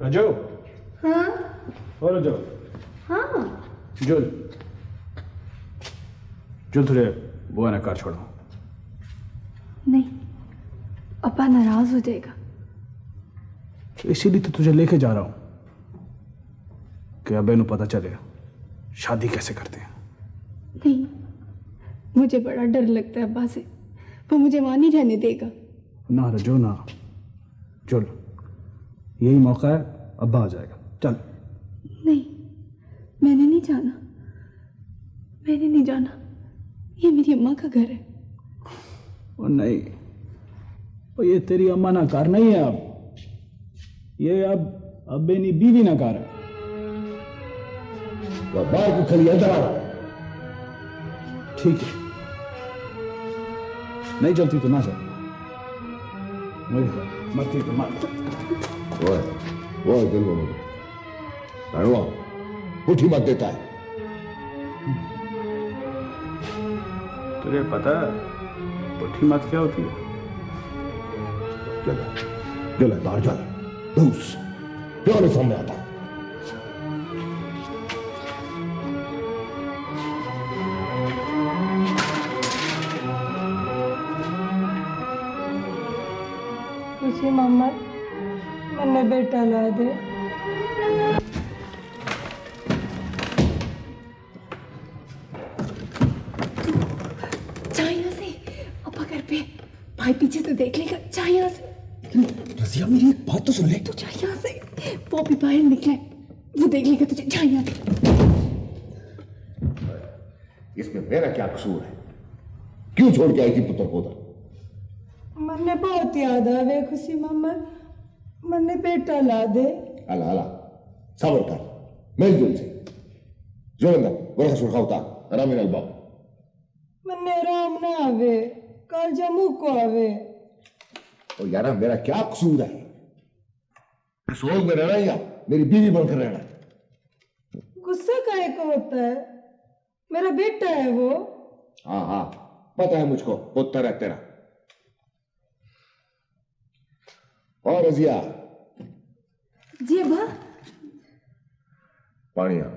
रजो। हाँ। और रजो। हाँ। जुल जुल तुझे बुआ ने कार छोड़ो। नहीं, अब्बा नाराज हो जाएगा। तो इसीलिए तो तुझे लेके जा रहा हूं कि अब्बे को पता चले शादी कैसे करते हैं। नहीं, मुझे बड़ा डर लगता है अब्बा से। वो मुझे वहां नहीं रहने देगा। ना रजो ना, चल यही मौका है, अब्बा आ जाएगा। चल। नहीं, मैंने नहीं जाना, मैंने नहीं जाना। ये मेरी अम्मा का घर है। ओ नहीं, ओ ये तेरी अम्मा ना कार नहीं है, अब ये अब अब्बे नी बीवी ना कार है। वह बाहर को खली अंदर आओ। ठीक है, नहीं चलती तो ना चल। मरती तो मत। वो दिल बोलो रणवा उठी मत देता है। तुझे पता है पुट्ठी मत क्या होती है? चला चला बाहर चल। धूस क्यों नहीं सामने आता? खुशी मोहम्मद मन्ने बेटा ला दे। जा यहाँ से, अब्बा घर पे। भाई पीछे से देख लेगा। जा यहाँ से। रजिया मेरी एक बात तो सुन ले। तू जा यहाँ से। वो अभी बाहर निकले, वो देख लेगा तुझे। जा यहाँ से। इसमें मेरा क्या कसूर है? क्यों छोड़ के आई थी पुत्र को उधर? मन्ने बहुत याद आवे खुशी मोहम्मद, मन्ने बेटा ला दे। अला अला सबर कर, मिलजुल से जोरंदा वरख सुरखावता रामिन अलबा। मन्ने आराम ना आवे, कल जम्मू को आवे। ओ यारा मेरा क्या कसूर है? सोच में रहना या मेरी बीवी बनकर रहना? गुस्सा काहे को होता है? मेरा बेटा है वो। हाँ हाँ पता है मुझको, पुत्र है तेरा। और रजिया जी अब्बा। पानी आ।